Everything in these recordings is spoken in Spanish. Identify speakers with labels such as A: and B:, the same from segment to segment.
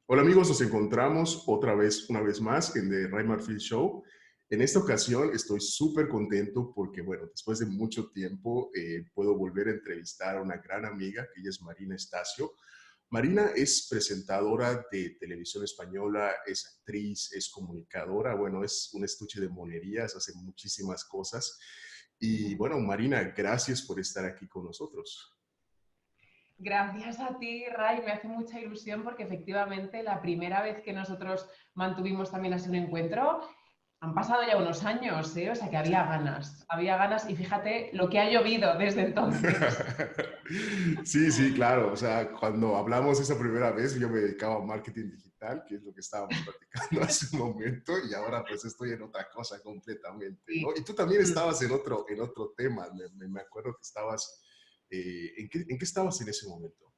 A: Hola amigos, nos encontramos otra vez, una vez más en The Ray Marfil Show. En esta ocasión estoy súper contento porque, bueno, después de mucho tiempo puedo volver a entrevistar a una gran amiga, que ella es Marina Estacio. Marina es presentadora de televisión española, es actriz, es comunicadora, bueno, es un estuche de monerías, hace muchísimas cosas. Y bueno, Marina, gracias por estar aquí con nosotros.
B: Gracias a ti, Ray, me hace mucha ilusión porque efectivamente la primera vez que nosotros mantuvimos también así un encuentro, han pasado ya unos años, ¿eh? O sea que había ganas y fíjate lo que ha llovido desde entonces.
A: Sí, sí, claro. O sea, cuando hablamos esa primera vez, yo me dedicaba a marketing digital, que es lo que estábamos platicando hace un momento, y ahora pues estoy en otra cosa completamente,
B: Sí.
A: ¿no? Y tú también estabas en otro tema. Me acuerdo que estabas, ¿en qué estabas en ese momento?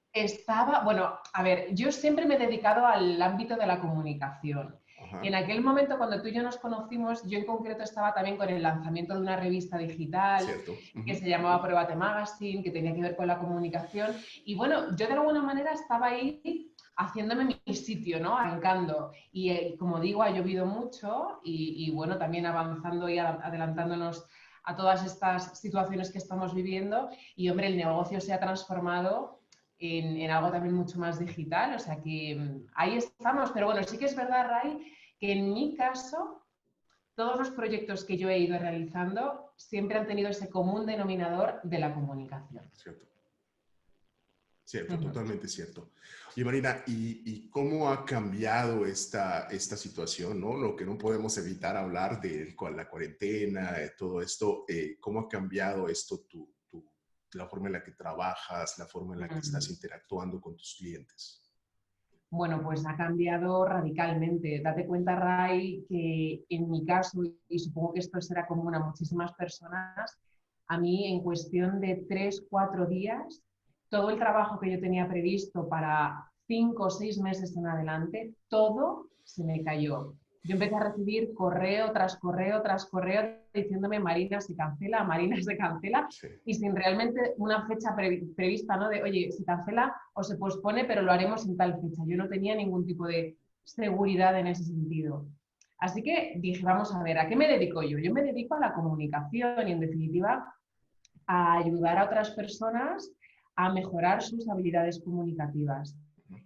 B: Bueno, a ver, yo siempre me he dedicado al ámbito de la comunicación.
A: Ajá,
B: En aquel momento, cuando tú y yo nos conocimos, yo en concreto estaba también con el lanzamiento de una revista digital
A: cierto.
B: que
A: Ujú,
B: se llamaba Pruébate Magazine, que tenía que ver con la comunicación. Y bueno, yo de alguna manera estaba ahí haciéndome mi sitio, ¿no? Arrancando. Y como digo, ha llovido mucho y bueno, también avanzando y adelantándonos a todas estas situaciones que estamos viviendo. Y hombre, el negocio se ha transformado en algo también mucho más digital, o sea que ahí estamos, pero bueno, sí que es verdad, Ray, que en mi caso, todos los proyectos que yo he ido realizando siempre han tenido ese común denominador de la comunicación.
A: cierto. Cierto,
B: Ujú.
A: totalmente cierto. Y Marina, ¿y cómo ha cambiado esta situación, ¿no? Lo que no podemos evitar hablar de la cuarentena, todo esto, ¿cómo ha cambiado esto la forma en la que trabajas, la forma en la que estás
B: Mm.
A: interactuando con tus clientes?
B: Bueno, pues ha cambiado radicalmente. Date cuenta, Ray, que en mi caso, y supongo que esto será común a muchísimas personas, a mí en cuestión de 3, 4 días, todo el trabajo que yo tenía previsto para 5 o 6 meses en adelante, todo se me cayó. Yo empecé a recibir correo tras correo tras correo diciéndome Marina se cancela,
A: Sí,
B: y sin realmente una fecha prevista, ¿no? De, oye, se cancela o se pospone, pero lo haremos en tal fecha. Yo no tenía ningún tipo de seguridad en ese sentido. Así que dije, vamos a ver, ¿a qué me dedico yo? Yo me dedico a la comunicación y, en definitiva, a ayudar a otras personas a mejorar sus habilidades comunicativas.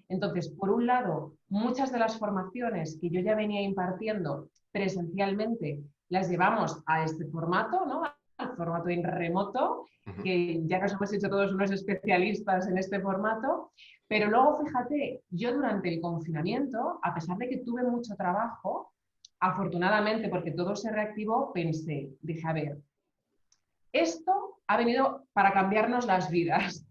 B: Entonces, por un lado, muchas de las formaciones que yo ya venía impartiendo presencialmente las llevamos a este formato, ¿no? Al formato en remoto,
A: ujú,
B: que ya nos hemos hecho todos unos especialistas en este formato, pero luego fíjate, yo durante el confinamiento, a pesar de que tuve mucho trabajo, afortunadamente, porque todo se reactivó, dije, a ver, esto ha venido para cambiarnos las vidas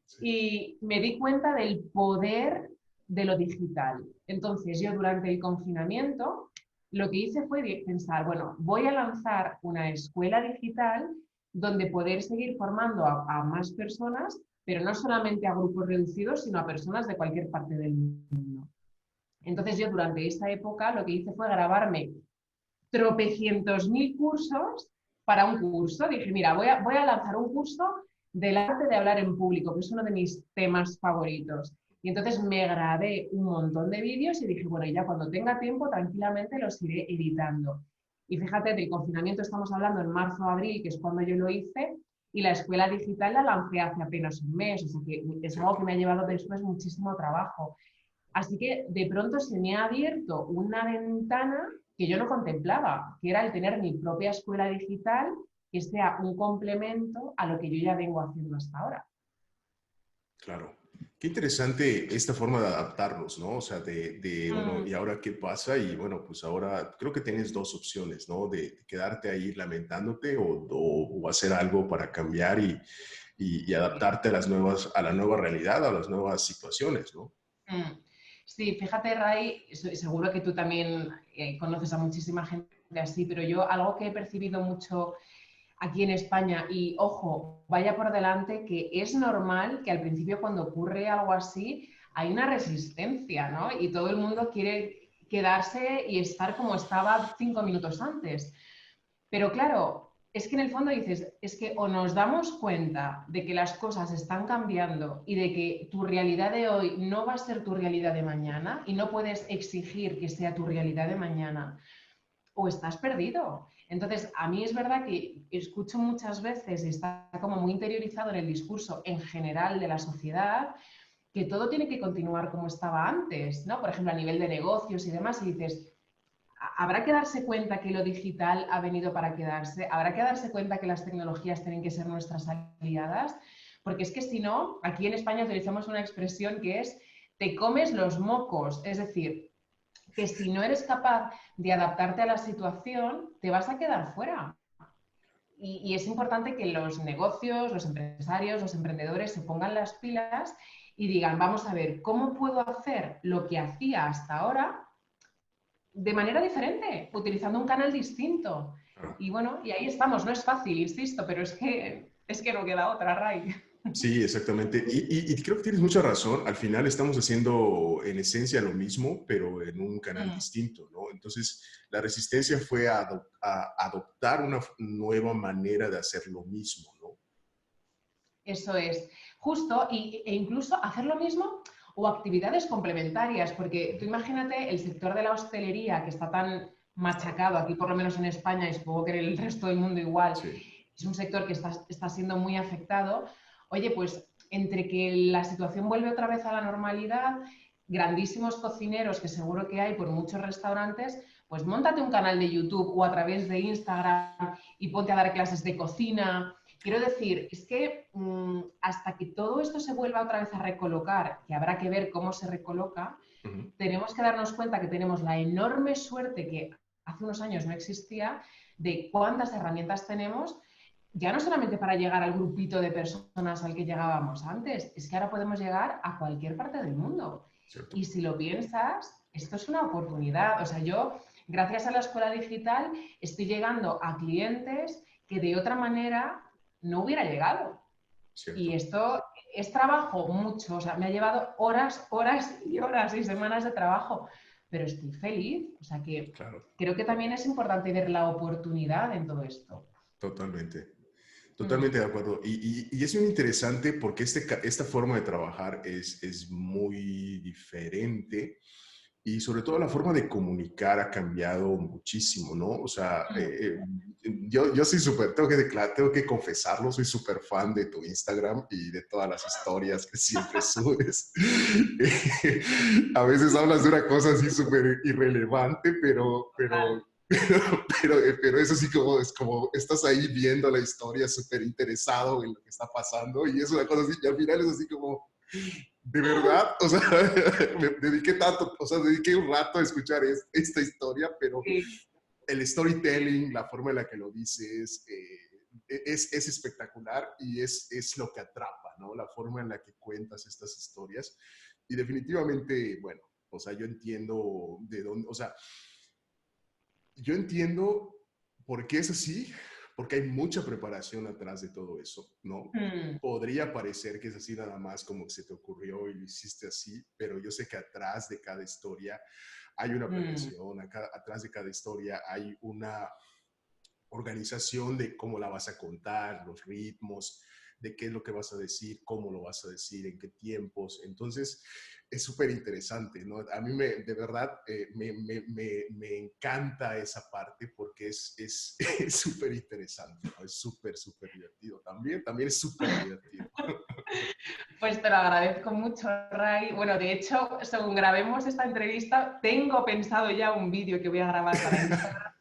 A: sí,
B: y me di cuenta del poder de lo digital. Entonces yo durante el confinamiento lo que hice fue pensar, bueno, voy a lanzar una escuela digital donde poder seguir formando a más personas, pero no solamente a grupos reducidos, sino a personas de cualquier parte del mundo. Entonces yo durante esa época lo que hice fue grabarme tropecientos mil cursos para un curso. Dije, mira, voy a lanzar un curso del arte de hablar en público, que es uno de mis temas favoritos. Y entonces me grabé un montón de vídeos y dije, bueno, ya cuando tenga tiempo, tranquilamente los iré editando. Y fíjate, del confinamiento estamos hablando en marzo, abril, que es cuando yo lo hice, y la escuela digital la lancé hace apenas un mes, o sea que es algo
A: cierto.
B: que me ha llevado después muchísimo trabajo. Así que de pronto se me ha abierto una ventana que yo no contemplaba, que era el tener mi propia escuela digital que sea un complemento a lo que yo ya vengo haciendo hasta ahora.
A: Claro. Qué interesante esta forma de adaptarnos, ¿no? O sea, bueno, ¿y
B: Mm.
A: ahora qué pasa? Y bueno, pues ahora creo que tienes dos opciones, ¿no? De quedarte ahí lamentándote o hacer algo para cambiar y adaptarte a la nueva realidad, a las nuevas situaciones, ¿no?
B: Mm. Sí, fíjate, Ray, seguro que tú también conoces a muchísima gente así, pero yo algo que he percibido mucho aquí en España, y ojo, vaya por delante, que es normal que al principio cuando ocurre algo así hay una resistencia, ¿no? Y todo el mundo quiere quedarse y estar como estaba 5 minutos antes. Pero claro, es que en el fondo dices, es que o nos damos cuenta de que las cosas están cambiando y de que tu realidad de hoy no va a ser tu realidad de mañana y no puedes exigir que sea tu realidad de mañana, o estás perdido. Entonces, a mí es verdad que escucho muchas veces y está como muy interiorizado en el discurso en general de la sociedad que todo tiene que continuar como estaba antes, ¿no? Por ejemplo, a nivel de negocios y demás, y dices, habrá que darse cuenta que lo digital ha venido para quedarse, habrá que darse cuenta que las tecnologías tienen que ser nuestras aliadas, porque es que si no, aquí en España utilizamos una expresión que es te comes los mocos, es decir, que si no eres capaz de adaptarte a la situación, te vas a quedar fuera. Y es importante que los negocios, los empresarios, los emprendedores se pongan las pilas y digan, vamos a ver, ¿cómo puedo hacer lo que hacía hasta ahora de manera diferente, utilizando un canal distinto?
A: Claro.
B: Y bueno, y ahí estamos, no es fácil, insisto, pero es que no queda otra, Ray.
A: Sí, exactamente. Y creo que tienes mucha razón. Al final estamos haciendo en esencia lo mismo, pero en un canal
B: Mm,
A: distinto, ¿no? Entonces, la resistencia fue a adoptar una nueva manera de hacer lo mismo, ¿no?
B: eso es, justo, e incluso hacer lo mismo o actividades complementarias, porque tú imagínate el sector de la hostelería que está tan
A: Claro,
B: machacado aquí, por lo menos en España, y supongo que en el resto del mundo igual,
A: sí,
B: es un sector que está siendo muy afectado. Oye, pues entre que la situación vuelve otra vez a la normalidad, grandísimos cocineros que seguro que hay por muchos restaurantes, pues móntate un canal de YouTube o a través de Instagram y ponte a dar clases de cocina. Quiero decir, es que hasta que todo esto se vuelva otra vez a recolocar, que habrá que ver cómo se recoloca,
A: ujú,
B: tenemos que darnos cuenta que tenemos la enorme suerte que hace unos años no existía de cuántas herramientas tenemos, ya no solamente para llegar al grupito de personas al que llegábamos antes, es que ahora podemos llegar a cualquier parte del mundo.
A: cierto.
B: Y si lo piensas, esto es una oportunidad. O sea, yo, gracias a la escuela digital, estoy llegando a clientes que de otra manera no hubiera llegado. Y
A: Cierto,
B: esto es trabajo mucho, o sea, me ha llevado horas, horas y horas y semanas de trabajo, pero estoy feliz. O sea que
A: claro,
B: creo que también es importante ver la oportunidad en todo esto.
A: totalmente.
B: Mm,
A: Totalmente de acuerdo. Y es muy interesante porque esta forma de trabajar es muy diferente y sobre todo la forma de comunicar ha cambiado muchísimo, ¿no? O sea,
B: mm.
A: yo soy súper, tengo que confesarlo, soy súper fan de tu Instagram y de todas las historias que siempre subes. A veces hablas de una cosa así súper irrelevante,
B: Total.
A: pero eso sí como es como estás ahí viendo la historia súper interesado en lo que está pasando y es una cosa así, y al final es así como, de verdad, o sea, me dediqué tanto, o sea, dediqué un rato a escuchar esta historia, pero
B: Sí.
A: el storytelling, la forma en la que lo dices, es espectacular y es lo que atrapa, ¿no? La forma en la que cuentas estas historias. Y definitivamente, bueno, o sea, yo entiendo de dónde, o sea, yo entiendo por qué es así, porque hay mucha preparación atrás de todo eso, ¿no?
B: Mm,
A: Podría parecer que es así nada más como que se te ocurrió y lo hiciste así, pero yo sé que atrás de cada historia hay una
B: mm.
A: planeación, atrás de cada historia hay una organización de cómo la vas a contar, los ritmos, de qué es lo que vas a decir, cómo lo vas a decir, en qué tiempos. Entonces, es súper interesante, ¿no? A mí de verdad me encanta esa parte porque es súper interesante, ¿no? Es súper, súper divertido. También es súper divertido.
B: Pues te lo agradezco mucho, Ray. Bueno, de hecho, según grabemos esta entrevista, tengo pensado ya un vídeo que voy a grabar para Instagram,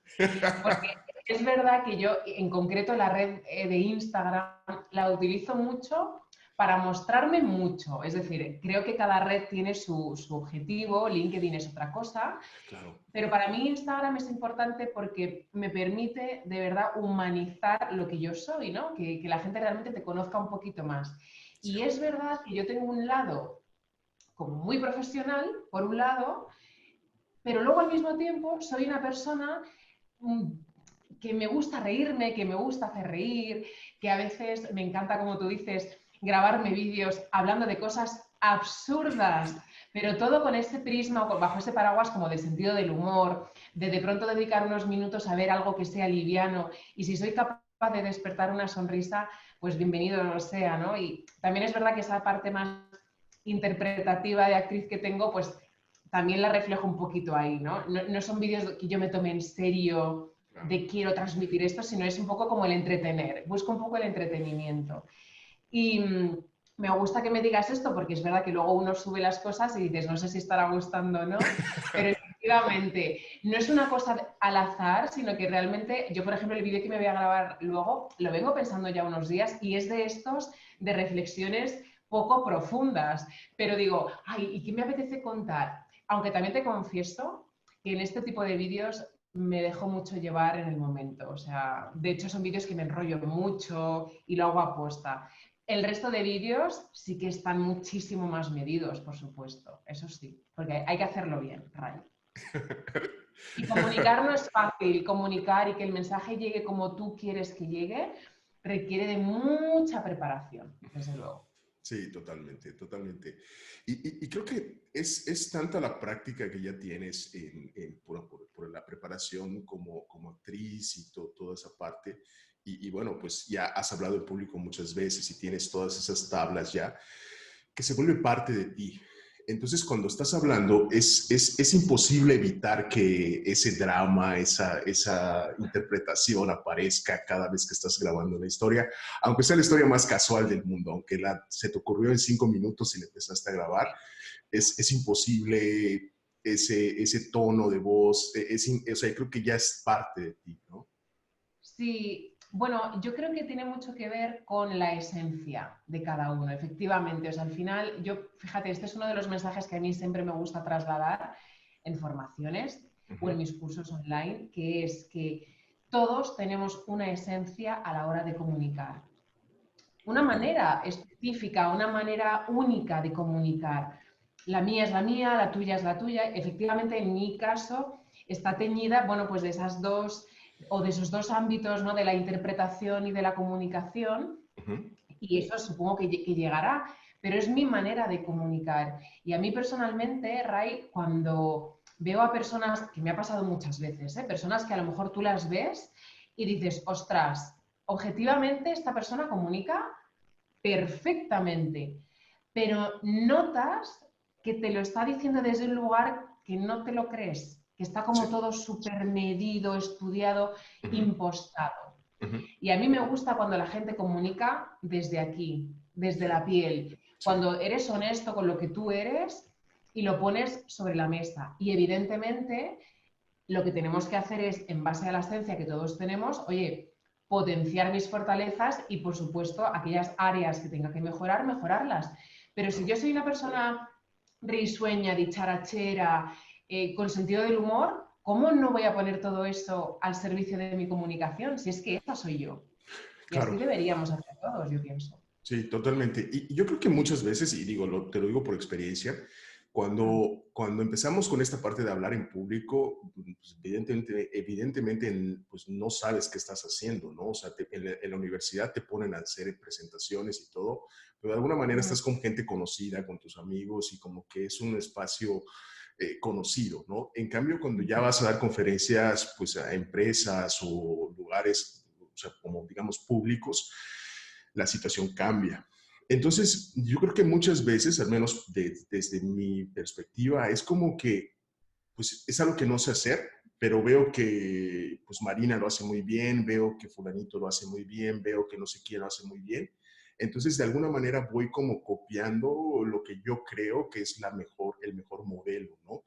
B: porque es verdad que yo, en concreto, la red de Instagram la utilizo mucho para mostrarme mucho. Es decir, creo que cada red tiene su objetivo, LinkedIn es otra cosa,
A: Claro,
B: pero para mí Instagram es importante porque me permite de verdad humanizar lo que yo soy, ¿no? Que la gente realmente te conozca un poquito más. Y es
A: cierto.
B: verdad que yo tengo un lado como muy profesional, por un lado, pero luego al mismo tiempo soy una persona mm, que me gusta reírme, que me gusta hacer reír, que a veces me encanta, como tú dices, grabarme vídeos hablando de cosas absurdas, pero todo con ese prisma o bajo ese paraguas como de sentido del humor, de pronto dedicar unos minutos a ver algo que sea liviano y si soy capaz de despertar una sonrisa, pues bienvenido sea, ¿no? Y también es verdad que esa parte más interpretativa de actriz que tengo, pues también la reflejo un poquito ahí, ¿no? No son vídeos que yo me tome en serio
A: Claro.
B: de quiero transmitir esto, sino es un poco como el entretener, busco un poco el entretenimiento. Y me gusta que me digas esto porque es verdad que luego uno sube las cosas y dices, no sé si estará gustando o no, pero efectivamente no es una cosa al azar, sino que realmente yo, por ejemplo, el vídeo que me voy a grabar luego lo vengo pensando ya unos días y es de estos de reflexiones poco profundas, pero digo, ay, ¿y qué me apetece contar? Aunque también te confieso que en este tipo de vídeos me dejo mucho llevar en el momento, o sea, de hecho son vídeos que me enrollo mucho y lo hago aposta. El resto de vídeos sí que están muchísimo más medidos, por supuesto, eso sí, porque hay que hacerlo bien, Ray. Y comunicar no es fácil, comunicar y que el mensaje llegue como tú quieres que llegue requiere de mucha preparación, desde luego.
A: Sí, totalmente, totalmente. Y creo que es tanta la práctica que ya tienes por la preparación como actriz y toda esa parte. Y bueno, pues ya has hablado en público muchas veces y tienes todas esas tablas ya, que se vuelve parte de ti. Entonces, cuando estás hablando, es imposible evitar que ese drama, esa interpretación aparezca cada vez que estás grabando la historia, aunque sea la historia más casual del mundo, aunque se te ocurrió en 5 minutos y le empezaste a grabar, es imposible ese tono de voz, o sea, creo que ya es parte de ti, ¿no?
B: Sí, bueno, yo creo que tiene mucho que ver con la esencia de cada uno, efectivamente. O sea, al final, yo, fíjate, este es uno de los mensajes que a mí siempre me gusta trasladar en formaciones o en
A: Ujú.
B: mis cursos online, que es que todos tenemos una esencia a la hora de comunicar. Una
A: Claro.
B: manera específica, una manera única de comunicar. La mía es la mía, la tuya es la tuya. Efectivamente, en mi caso, está teñida, bueno, pues de esas dos o de esos dos ámbitos, ¿no? De la interpretación y de la comunicación,
A: Ujú.
B: y eso supongo que llegará, pero es mi manera de comunicar. Y a mí personalmente, Ray, cuando veo a personas, que me ha pasado muchas veces, personas que a lo mejor tú las ves y dices, ostras, objetivamente esta persona comunica perfectamente, pero notas que te lo está diciendo desde un lugar que no te lo crees, que está
A: Sí.
B: como todo súper medido, estudiado,
A: Ujú.
B: impostado.
A: Ujú.
B: Y a mí me gusta cuando la gente comunica desde aquí, desde
A: Sí.
B: la piel,
A: Sí.
B: cuando eres honesto con lo que tú eres y lo pones sobre la mesa. Y evidentemente lo que tenemos que hacer es, en base a la esencia que todos tenemos, oye, potenciar mis fortalezas y, por supuesto, aquellas áreas que tenga que mejorar, mejorarlas. Pero si
A: Claro.
B: yo soy una persona risueña, dicharachera, con sentido del humor, ¿cómo no voy a poner todo eso al servicio de mi comunicación? Si es que esa soy yo. Y así
A: Claro.
B: deberíamos hacer todos, yo pienso.
A: Sí, totalmente. Y yo creo que muchas veces, y digo, te lo digo por experiencia,
B: Mm.
A: cuando empezamos con esta parte de hablar en público, pues evidentemente pues no sabes qué estás haciendo, ¿no? O sea, en la universidad te ponen a hacer presentaciones y todo, pero de alguna manera
B: Mm.
A: estás con gente conocida, con tus amigos y como que es un espacio conocido, ¿no? En cambio, cuando ya vas a dar conferencias, pues a empresas o lugares, o sea, como digamos públicos, la situación cambia. Entonces, yo creo que muchas veces, al menos desde mi perspectiva, es como que, pues es algo que no sé hacer, pero veo que, pues Marina lo hace muy bien, veo que fulanito lo hace muy bien, veo que no sé quién lo hace muy bien. Entonces, de alguna manera voy como copiando lo que yo creo que es el mejor modelo, ¿no?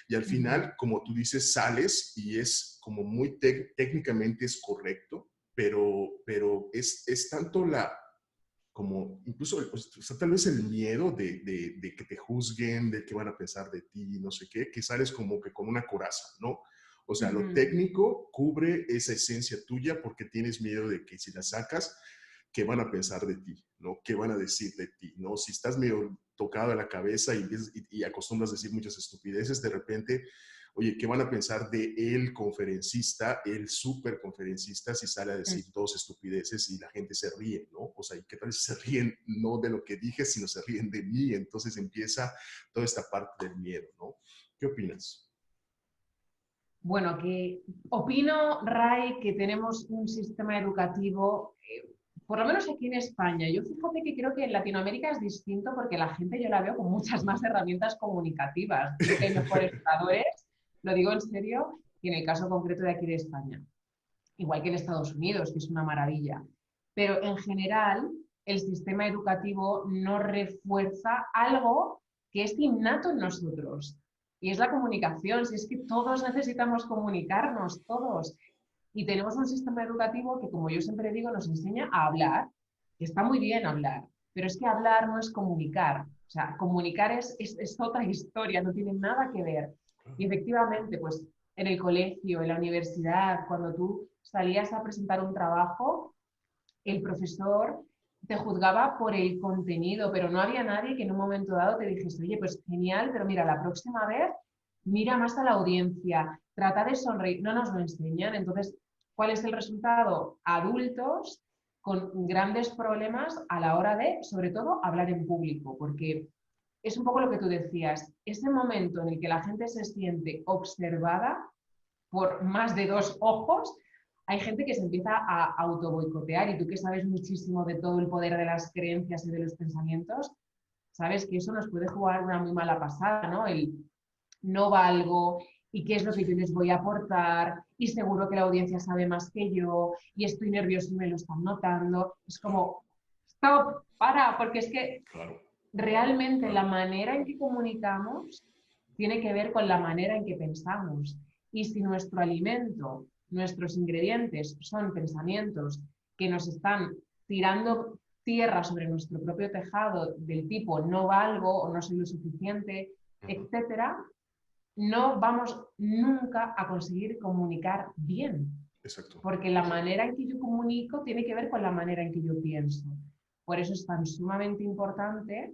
A: Y al
B: Ujú.
A: final, como tú dices, sales y es como muy técnicamente es correcto, pero es tanto como incluso, o sea, tal vez el miedo de que te juzguen, de qué van a pensar de ti, no sé qué, que sales como que con una coraza, ¿no? O sea, lo
B: Ujú.
A: técnico cubre esa esencia tuya porque tienes miedo de que si la sacas, ¿qué van a pensar de ti? ¿No? ¿Qué van a decir de ti? ¿No? Si estás medio tocado de la cabeza y acostumbras a decir muchas estupideces, de repente, oye, ¿qué van a pensar de el conferencista, el super conferencista, si sale a decir dos estupideces y la gente se ríe, ¿no? O sea, ¿y qué tal si se ríen no de lo que dije, sino se ríen de mí? Entonces empieza toda esta parte del miedo, ¿no? ¿Qué opinas?
B: Bueno, que Opino, Ray, que tenemos un sistema educativo, por lo menos aquí en España. Yo fíjate que creo que en Latinoamérica es distinto porque la gente yo la veo con muchas más herramientas comunicativas. Creo que hay mejores oradores, lo digo en serio, y en el caso concreto de aquí de España. Igual que en Estados Unidos, que es una maravilla. Pero en general, el sistema educativo no refuerza algo que es innato en nosotros. Y es la comunicación. Si es que todos necesitamos comunicarnos, todos. Y tenemos un sistema educativo que, como yo siempre digo, nos enseña a hablar. Y está muy bien hablar, pero es que hablar no es comunicar. O sea, comunicar es otra historia, no tiene nada que ver. Y efectivamente, pues en el colegio, en la universidad, cuando tú salías a presentar un trabajo, el profesor te juzgaba por el contenido, pero no había nadie que en un momento dado te dijese, oye, pues genial, pero mira, la próxima vez mira más a la audiencia, trata de sonreír, no nos lo enseñan. Entonces, ¿cuál es el resultado? Adultos con grandes problemas a la hora de, sobre todo, hablar en público, porque es un poco lo que tú decías, ese momento en el que la gente se siente observada por más de dos ojos, hay gente que se empieza a auto boicotear y tú que sabes muchísimo de todo el poder de las creencias y de los pensamientos, sabes que eso nos puede jugar una muy mala pasada, ¿no? El no valgo y qué es lo que yo les voy a aportar y seguro que la audiencia sabe más que yo y estoy nervioso y me lo están notando. Es como, stop, para, porque es que
A: Claro,
B: realmente la
A: claro.
B: manera en que comunicamos tiene que ver con la manera en que pensamos. Y si nuestro alimento, nuestros ingredientes son pensamientos que nos están tirando tierra sobre nuestro propio tejado del tipo no valgo o no soy lo suficiente,
A: Ujú.
B: etcétera, no vamos nunca a conseguir comunicar bien,
A: Exacto.
B: porque la manera en que yo comunico tiene que ver con la manera en que yo pienso. Por eso es tan sumamente importante,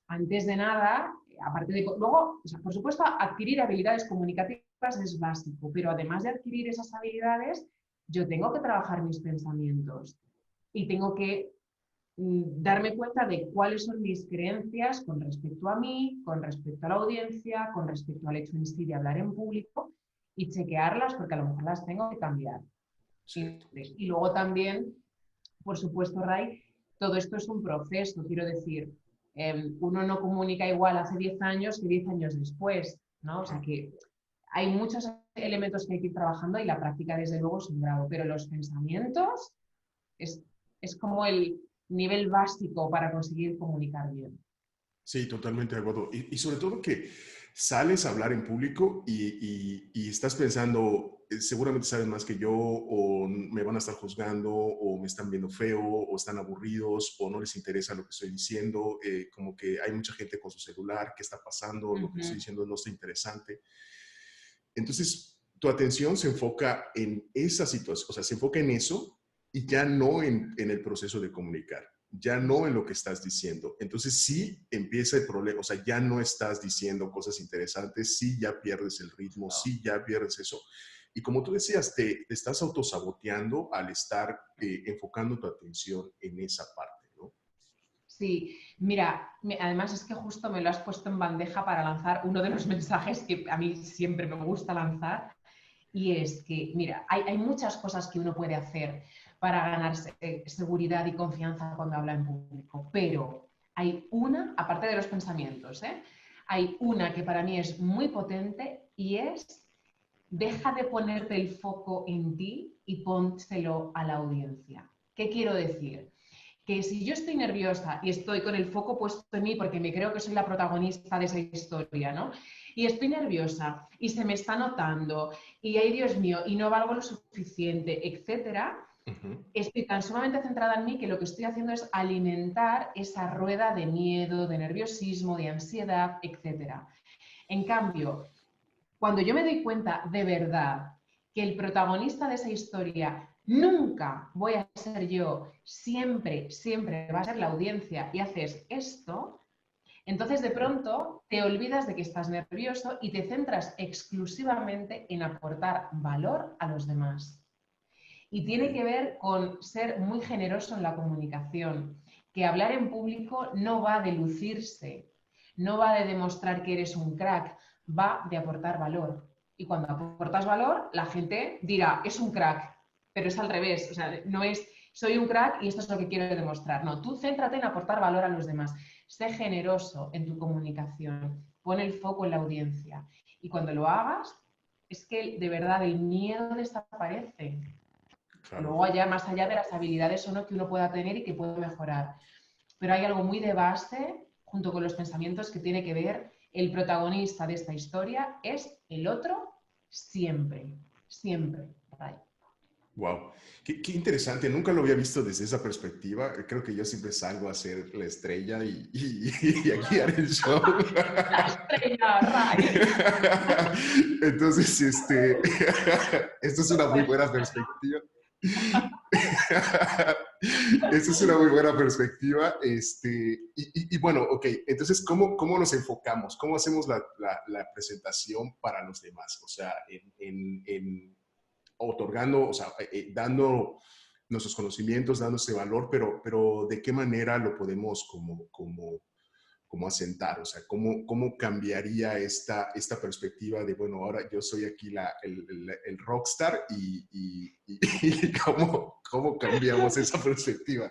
B: antes de nada, aparte de, luego, o sea, por supuesto, adquirir habilidades comunicativas es básico, pero además de adquirir esas habilidades, yo tengo que trabajar mis pensamientos y tengo que darme cuenta de cuáles son mis creencias con respecto a mí, con respecto a la audiencia, con respecto al hecho en sí de hablar en público y chequearlas porque a lo mejor las tengo que cambiar.
A: Cierto.
B: Y luego también, por supuesto, Ray, todo esto es un proceso, quiero decir, uno no comunica igual hace 10 años que 10 años después, ¿no? O sea
A: Claro.
B: que hay muchos elementos que hay que ir trabajando y la práctica, desde luego, es un grado, pero los pensamientos es, es como el nivel básico para conseguir comunicar bien.
A: Sí, totalmente de acuerdo. Y sobre todo que sales a hablar en público y estás pensando, seguramente saben más que yo, o me van a estar juzgando, o me están viendo feo, o están aburridos, o no les interesa lo que estoy diciendo, como que hay mucha gente con su celular, ¿qué está pasando?
B: Uh
A: Lo que estoy
B: -huh.
A: diciendo no está interesante. Entonces, tu atención se enfoca en esa situación, o sea, se enfoca en eso y ya no en el proceso de comunicar, ya no en lo que estás diciendo. Entonces, sí empieza el problema, o sea, ya no estás diciendo cosas interesantes, sí ya pierdes el ritmo, sí ya pierdes eso. Y como tú decías, te estás autosaboteando al estar enfocando tu atención en esa parte, ¿no?
B: Sí, mira, además es que justo me lo has puesto en bandeja para lanzar uno de los mensajes que a mí siempre me gusta lanzar. Y es que, mira, hay muchas cosas que uno puede hacer para ganarse seguridad y confianza cuando habla en público, pero hay una, aparte de los pensamientos, hay una que para mí es muy potente y es deja de ponerte el foco en ti y pónselo a la audiencia. ¿Qué quiero decir? Que si yo estoy nerviosa y estoy con el foco puesto en mí porque me creo que soy la protagonista de esa historia, ¿no? Y estoy nerviosa y se me está notando y, ay Dios mío, y no valgo lo suficiente, etcétera,
A: Uh -huh.
B: estoy tan sumamente centrada en mí que lo que estoy haciendo es alimentar esa rueda de miedo, de nerviosismo, de ansiedad, etcétera. En cambio, cuando yo me doy cuenta de verdad que el protagonista de esa historia nunca voy a ser yo, siempre, siempre va a ser la audiencia y haces esto, entonces de pronto te olvidas de que estás nervioso y te centras exclusivamente en aportar valor a los demás. Y tiene
A: Okay.
B: que ver con ser muy generoso en la comunicación, que hablar en público no va de lucirse, no va de demostrar que eres un crack, va de aportar valor. Y cuando aportas valor, la gente dirá, es un crack, pero es al revés, o sea, no es soy un crack y esto es lo que quiero demostrar. No, tú céntrate en aportar valor a los demás. Sé generoso en tu comunicación, pon el foco en la audiencia. Y cuando lo hagas, es que de verdad el miedo desaparece.
A: Claro.
B: Luego ya más allá de las habilidades o no que uno pueda tener y que puede mejorar. Pero hay algo muy de base, junto con los pensamientos, que tiene que ver el protagonista de esta historia es el otro siempre, siempre.
A: Wow, qué interesante, nunca lo había visto desde esa perspectiva. Creo que yo siempre salgo a ser la estrella y a guiar el show.
B: La estrella, Ray.
A: Entonces, esto es una muy buena perspectiva. Esa es una muy buena perspectiva. Y bueno, ok, entonces, ¿cómo nos enfocamos? ¿Cómo hacemos la presentación para los demás? O sea, otorgando, o sea, dando nuestros conocimientos, dando ese valor, pero ¿de qué manera lo podemos como asentar? O sea, ¿cómo cambiaría esta perspectiva de, bueno, ahora yo soy aquí el rockstar y cómo cambiamos esa perspectiva?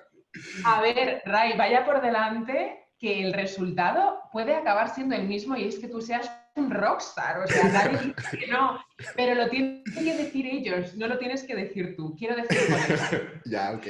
B: A ver, Ray, vaya por delante que el resultado puede acabar siendo el mismo y es que tú seas un rockstar, o sea, nadie dice que no, pero lo tienen que decir ellos, no lo tienes que decir tú. Quiero decir con esto.
A: Ya, ok.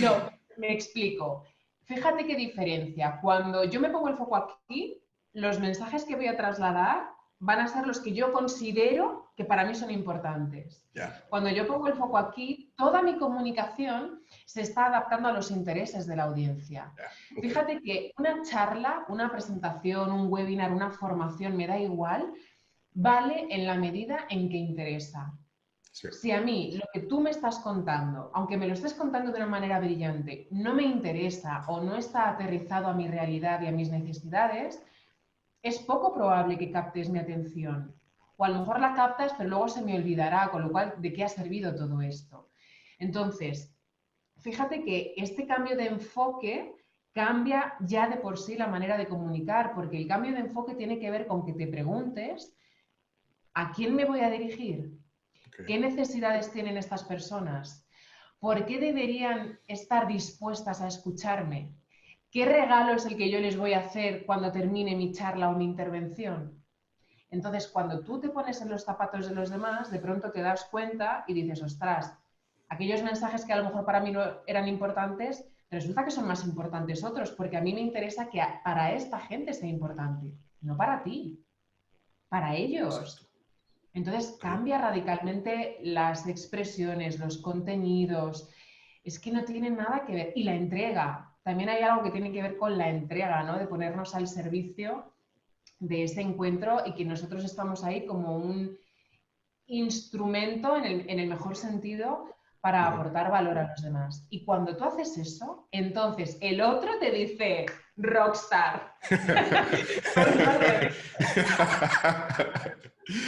B: No, me explico. Fíjate qué diferencia. Cuando yo me pongo el foco aquí, los mensajes que voy a trasladar van a ser los que yo considero que para mí son importantes.
A: Ya.
B: Cuando yo pongo el foco aquí, toda mi comunicación se está adaptando a los intereses de la audiencia.
A: Ya, ok.
B: Fíjate que una charla, una presentación, un webinar, una formación, me da igual, vale en la medida en que interesa.
A: Sí.
B: Si a mí lo que tú me estás contando, aunque me lo estés contando de una manera brillante, no me interesa o no está aterrizado a mi realidad y a mis necesidades, es poco probable que captes mi atención. O a lo mejor la captas, pero luego se me olvidará, con lo cual, ¿de qué ha servido todo esto? Entonces, fíjate que este cambio de enfoque cambia ya de por sí la manera de comunicar, porque el cambio de enfoque tiene que ver con que te preguntes ¿a quién me voy a dirigir?
A: Okay.
B: ¿Qué necesidades tienen estas personas? ¿Por qué deberían estar dispuestas a escucharme? ¿Qué regalo es el que yo les voy a hacer cuando termine mi charla o mi intervención? Entonces, cuando tú te pones en los zapatos de los demás, de pronto te das cuenta y dices, ostras, aquellos mensajes que a lo mejor para mí no eran importantes, resulta que son más importantes otros, porque a mí me interesa que para esta gente sea importante, no para ti, para
A: Exacto.
B: ellos. Entonces
A: Okay.
B: cambia radicalmente las expresiones, los contenidos. Es que no tiene nada que ver. Y la entrega. También hay algo que tiene que ver con la entrega, ¿no? De ponernos al servicio de ese encuentro y que nosotros estamos ahí como un instrumento, en el mejor sentido, para
A: Uh-huh.
B: aportar valor a los demás. Y cuando tú haces eso, entonces el otro te dice rockstar. No al revés.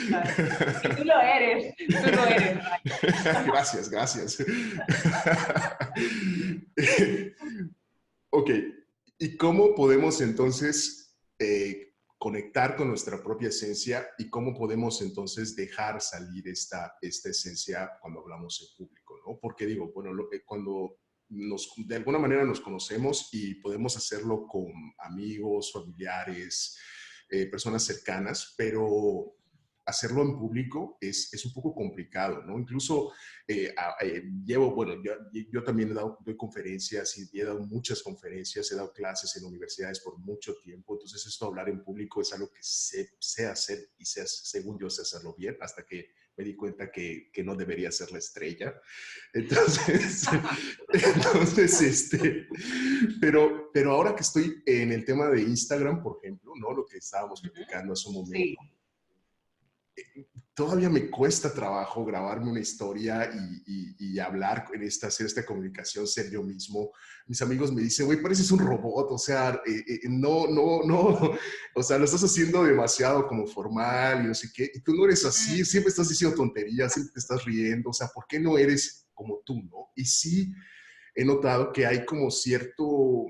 B: Claro. Y tú lo eres, Ray.
A: Gracias, gracias. Ok, ¿y cómo podemos entonces conectar con nuestra propia esencia y cómo podemos entonces dejar salir esta esencia cuando hablamos en público, ¿no? Porque digo, bueno, cuando de alguna manera nos conocemos y podemos hacerlo con amigos, familiares, personas cercanas, pero hacerlo en público es un poco complicado, ¿no? Incluso bueno, yo también doy conferencias y he dado muchas conferencias, he dado clases en universidades por mucho tiempo, entonces esto hablar en público es algo que sé hacer y según yo sé hacerlo bien, hasta que me di cuenta que no debería ser la estrella. Entonces, entonces pero ahora que estoy en el tema de Instagram, por ejemplo, ¿no? Lo que estábamos platicando hace un
B: Sí.
A: momento, todavía me cuesta trabajo grabarme una historia y hablar hacer esta comunicación, ser yo mismo. Mis amigos me dicen, güey, pareces un robot, o sea, no, o sea, lo estás haciendo demasiado como formal y no sé qué, y tú no eres así, siempre estás diciendo tonterías, siempre te estás riendo, o sea, ¿por qué no eres como tú, no? Y sí, he notado que hay como cierto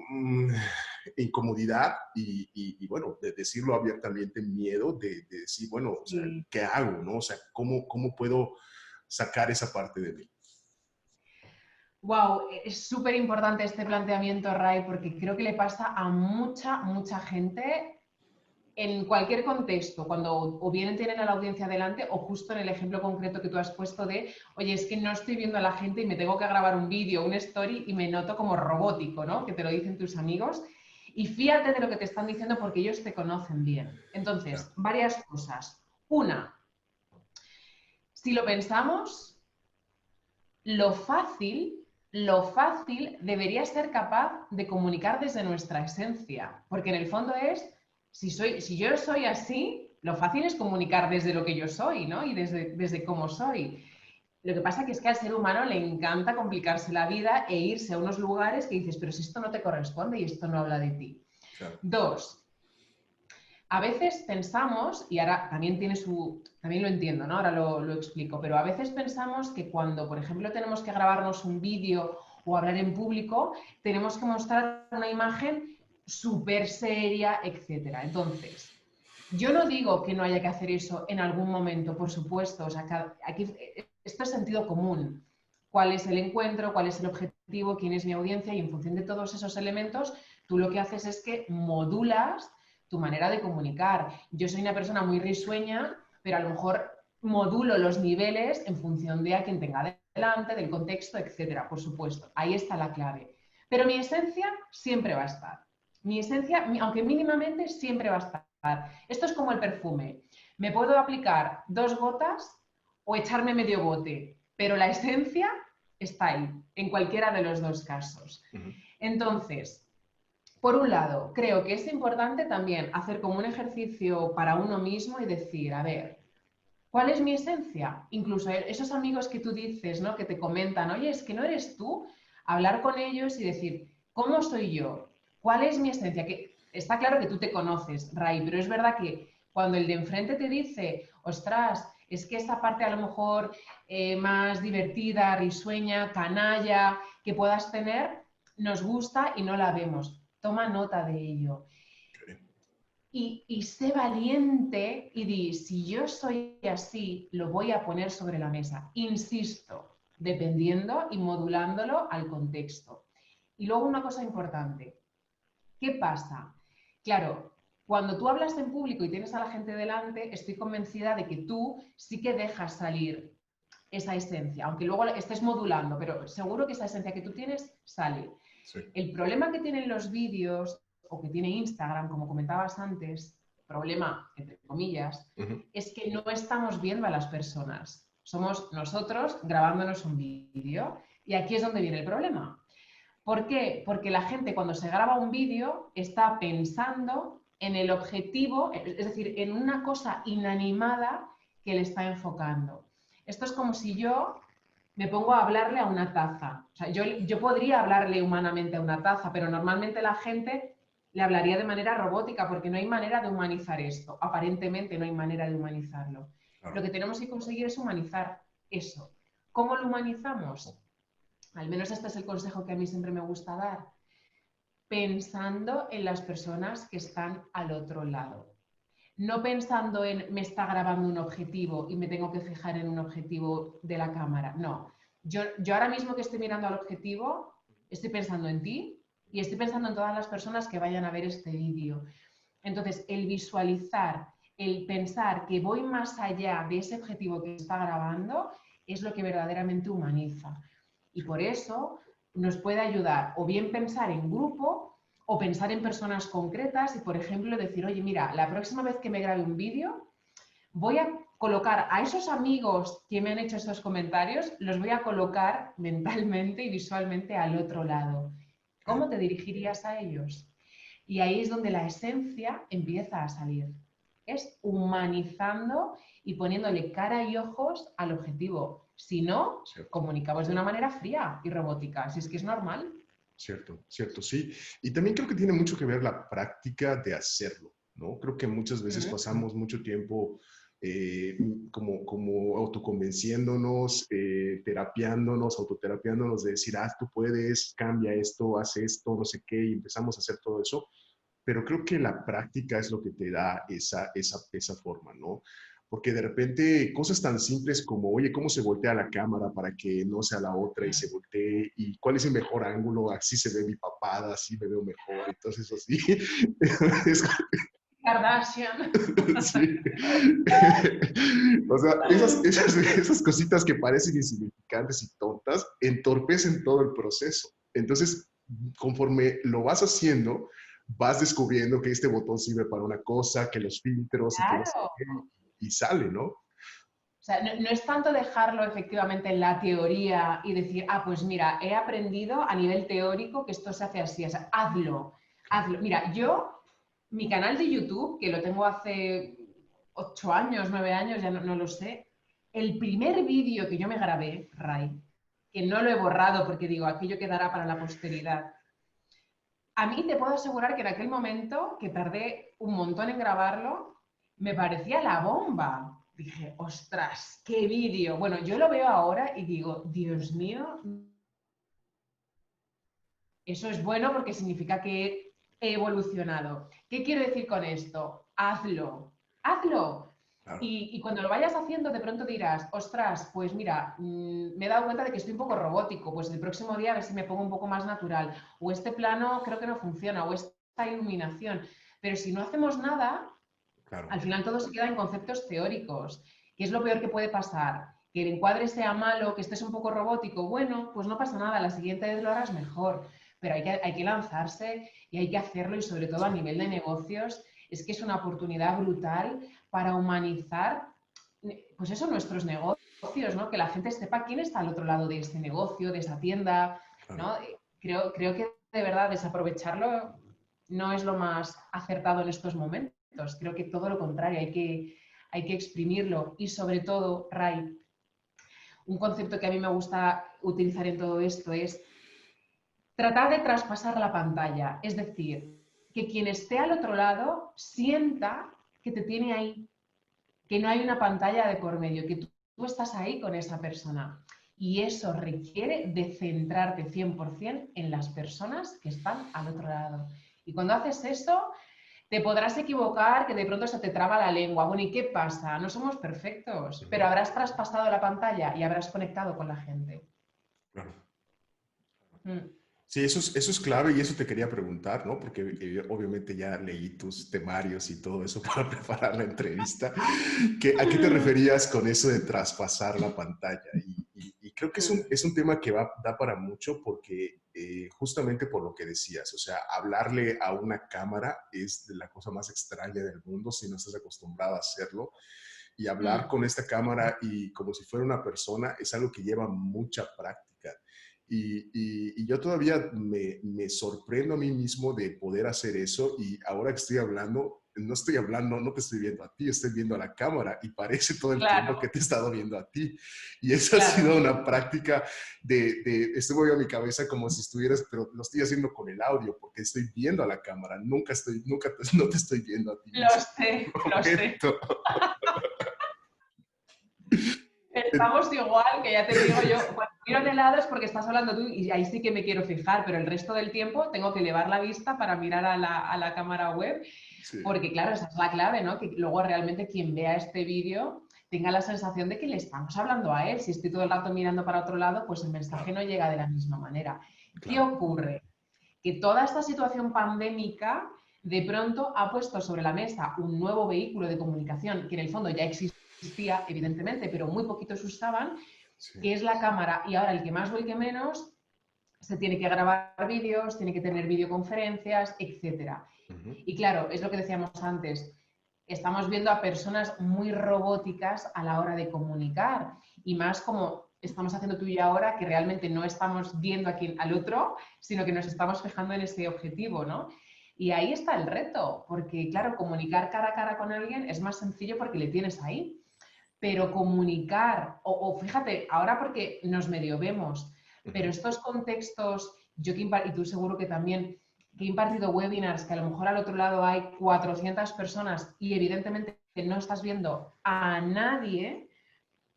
A: incomodidad y, bueno, de decirlo abiertamente, miedo de decir, bueno, o sea,
B: Sí.
A: ¿qué hago, no? O sea, ¿cómo puedo sacar esa parte de mí?
B: Wow, es súper importante este planteamiento, Ray, porque creo que le pasa a mucha gente en cualquier contexto, cuando o bien tienen a la audiencia delante o justo en el ejemplo concreto que tú has puesto de, oye, es que no estoy viendo a la gente y me tengo que grabar un vídeo, un story y me noto como robótico, ¿no? Que te lo dicen tus amigos. Y fíjate de lo que te están diciendo porque ellos te conocen bien.
A: Ya.
B: Entonces, varias cosas. Una, si lo pensamos, lo fácil, lo fácil debería ser capaz de comunicar desde nuestra esencia, porque en el fondo es, si yo soy así, lo fácil es comunicar desde lo que yo soy, ¿no? Y desde cómo soy. Lo que pasa que es que al ser humano le encanta complicarse la vida e irse a unos lugares que dices, pero si esto no te corresponde y esto no habla de ti.
A: Claro.
B: Dos, a veces pensamos, y ahora también lo entiendo, ¿no? Ahora lo explico, pero a veces pensamos que cuando, por ejemplo, tenemos que grabarnos un vídeo o hablar en público, tenemos que mostrar una imagen súper seria, etcétera. Entonces, yo no digo que no haya que hacer eso en algún momento, por supuesto, o sea, aquí, esto es sentido común. ¿Cuál es el encuentro? ¿Cuál es el objetivo? ¿Quién es mi audiencia? Y en función de todos esos elementos, tú lo que haces es que modulas tu manera de comunicar. Yo soy una persona muy risueña, pero a lo mejor modulo los niveles en función de a quien tenga delante, del contexto, etcétera, por supuesto. Ahí está la clave. Pero mi esencia siempre va a estar. Mi esencia, aunque mínimamente, siempre va a estar. Esto es como el perfume. Me puedo aplicar 2 gotas o echarme medio bote, pero la esencia está ahí, en cualquiera de los dos casos.
A: Ujú.
B: Entonces, por un lado, creo que es importante también hacer como un ejercicio para uno mismo y decir, a ver, ¿cuál es mi esencia? Incluso esos amigos que tú dices, ¿no? Que te comentan, oye, es que no eres tú, hablar con ellos y decir, ¿cómo soy yo? ¿Cuál es mi esencia? Que está claro que tú te conoces, Ray, pero es verdad que cuando el de enfrente te dice, ostras, es que esta parte a lo mejor más divertida, risueña, canalla que puedas tener, nos gusta y no la vemos. Toma nota de ello.
A: Ok.
B: Y sé valiente y di, si yo soy así, lo voy a poner sobre la mesa. Insisto, dependiendo y modulándolo al contexto. Y luego una cosa importante, ¿qué pasa? Claro, cuando tú hablas en público y tienes a la gente delante, estoy convencida de que tú sí que dejas salir esa esencia, aunque luego estés modulando, pero seguro que esa esencia que tú tienes sale.
A: Sí.
B: El problema que tienen los vídeos o que tiene Instagram, como comentabas antes, problema entre comillas,
A: Ujú.
B: es que no estamos viendo a las personas. Somos nosotros grabándonos un vídeo y aquí es donde viene el problema. ¿Por qué? Porque la gente cuando se graba un vídeo está pensando en el objetivo, es decir, en una cosa inanimada que le está enfocando. Esto es como si yo me pongo a hablarle a una taza. O sea, yo podría hablarle humanamente a una taza, pero normalmente la gente le hablaría de manera robótica porque no hay manera de humanizar esto. Aparentemente no hay manera de humanizarlo. Lo
A: Claro.
B: que tenemos que conseguir es humanizar eso. ¿Cómo lo humanizamos? Al menos este es el consejo que a mí siempre me gusta dar. Pensando en las personas que están al otro lado. No pensando en me está grabando un objetivo y me tengo que fijar en un objetivo de la cámara. No. Yo ahora mismo que estoy mirando al objetivo, estoy pensando en ti y estoy pensando en todas las personas que vayan a ver este vídeo. Entonces, el visualizar, el pensar que voy más allá de ese objetivo que está grabando es lo que verdaderamente humaniza. Y por eso nos puede ayudar o bien pensar en grupo o pensar en personas concretas y, por ejemplo, decir, oye, mira, la próxima vez que me grabe un vídeo, voy a colocar a esos amigos que me han hecho estos comentarios, los voy a colocar mentalmente y visualmente al otro lado.
A: Ok.
B: ¿Cómo te dirigirías a ellos? Y ahí es donde la esencia empieza a salir. Es humanizando y poniéndole cara y ojos al objetivo. Si no,
A: Cierto.
B: comunicamos de una manera fría y robótica. Si es que es normal.
A: Cierto, cierto, sí. Y también creo que tiene mucho que ver la práctica de hacerlo, ¿no? Creo que muchas veces pasamos mucho tiempo como autoconvenciéndonos, terapiándonos, autoterapiándonos de decir, tú puedes, cambia esto, haz esto, no sé qué, y empezamos a hacer todo eso. pero creo que la práctica es lo que te da esa forma, ¿no? Porque de repente cosas tan simples como, oye, ¿cómo se voltea la cámara para que no sea la otra y se voltee? ¿Y cuál es el mejor ángulo? Así se ve mi papada, así me veo mejor. Entonces, así. Es,
B: Kardashian.
A: sí. O sea, esas cositas que parecen insignificantes y tontas entorpecen todo el proceso. Entonces, conforme lo vas haciendo, vas descubriendo que este botón sirve para una cosa, que los filtros y que no sé
B: Claro.
A: qué, y sale, ¿no?
B: O sea, no es tanto dejarlo efectivamente en la teoría y decir, ah, pues mira, he aprendido a nivel teórico que esto se hace así, o sea, hazlo, hazlo. Mira, yo, mi canal de YouTube, que lo tengo hace 8 años, 9 años, ya no lo sé, el primer vídeo que yo me grabé, Ray, que no lo he borrado porque digo, aquello quedará para la posteridad. A mí te puedo asegurar que en aquel momento, que tardé un montón en grabarlo, me parecía la bomba. Dije, ostras, qué vídeo. Bueno, yo lo veo ahora y digo, Dios mío, eso es bueno porque significa que he evolucionado. ¿Qué quiero decir con esto? Hazlo, hazlo.
A: Claro.
B: Y cuando lo vayas haciendo, de pronto dirás, ostras, pues mira, me he dado cuenta de que estoy un poco robótico, pues el próximo día a ver si me pongo un poco más natural, o este plano creo que no funciona, o esta iluminación. Pero si no hacemos nada,
A: Claro.
B: al final todo se queda en conceptos teóricos. ¿Qué es lo peor que puede pasar? Que el encuadre sea malo, que estés un poco robótico. Bueno, pues no pasa nada, la siguiente vez lo harás mejor. Pero hay que lanzarse y hay que hacerlo y sobre todo a
A: Sí.
B: nivel de negocios es que es una oportunidad brutal para humanizar, pues eso, nuestros negocios, ¿no? Que la gente sepa quién está al otro lado de ese negocio, de esa tienda,
A: Claro.
B: ¿no? Creo que de verdad desaprovecharlo no es lo más acertado en estos momentos. Creo que todo lo contrario, hay que exprimirlo y sobre todo, Ray, un concepto que a mí me gusta utilizar en todo esto es tratar de traspasar la pantalla, es decir, que quien esté al otro lado sienta que te tiene ahí, que no hay una pantalla de por medio, que tú estás ahí con esa persona. Y eso requiere de centrarte 100% en las personas que están al otro lado. Y cuando haces eso, te podrás equivocar, que de pronto se te traba la lengua. Bueno, ¿y qué pasa? No somos perfectos, pero
A: Ujú.
B: habrás traspasado la pantalla y habrás conectado con la gente.
A: Claro.
B: Mm.
A: Sí, eso es clave y eso te quería preguntar, ¿no? Porque obviamente ya leí tus temarios y todo eso para preparar la entrevista. ¿A qué te referías con eso de traspasar la pantalla? Y creo que
B: Mm.
A: es un tema que da para mucho porque justamente por lo que decías, o sea, hablarle a una cámara es de la cosa más extraña del mundo si no estás acostumbrado a hacerlo. Y hablar
B: Mm.
A: con esta cámara y como si fuera una persona es algo que lleva mucha práctica. Y yo todavía me sorprendo a mí mismo de poder hacer eso y ahora que estoy hablando, no estoy hablando, no te estoy viendo a ti, estoy viendo a la cámara y parece todo el tiempo que
B: Claro,
A: te he estado viendo a ti. Y eso ha sido
B: claro.
A: una práctica estoy moviendo mi cabeza como si estuvieras, pero lo estoy haciendo con el audio porque estoy viendo a la cámara, nunca no te estoy viendo a ti en
B: Lo
A: ese
B: sé, lo sé.
A: momento.
B: Estamos igual, que ya te digo yo, cuando miro de lado es porque estás hablando tú y ahí sí que me quiero fijar, pero el resto del tiempo tengo que elevar la vista para mirar a la cámara web,
A: Sí,
B: porque claro, esa es la clave, ¿no? Que luego realmente quien vea este vídeo tenga la sensación de que le estamos hablando a él. Si estoy todo el rato mirando para otro lado, pues el mensaje
A: claro,
B: no llega de la misma manera. ¿Qué
A: claro.
B: ocurre? Que toda esta situación pandémica de pronto ha puesto sobre la mesa un nuevo vehículo de comunicación que en el fondo ya existía, evidentemente, pero muy poquitos usaban,
A: Sí.
B: que es la cámara. Y ahora el que más o el que menos se tiene que grabar vídeos, tiene que tener videoconferencias, etcétera.
A: Ujú.
B: Y claro, es lo que decíamos antes, estamos viendo a personas muy robóticas a la hora de comunicar y más como estamos haciendo tú y yo ahora, que realmente no estamos viendo al otro, sino que nos estamos fijando en ese objetivo, ¿no? Y ahí está el reto, porque claro, comunicar cara a cara con alguien es más sencillo porque le tienes ahí, pero comunicar, o fíjate, ahora porque nos medio vemos, pero
A: Ujú.
B: estos contextos, yo que y tú seguro que también, que he impartido webinars, que a lo mejor al otro lado hay 400 personas y evidentemente no estás viendo a nadie,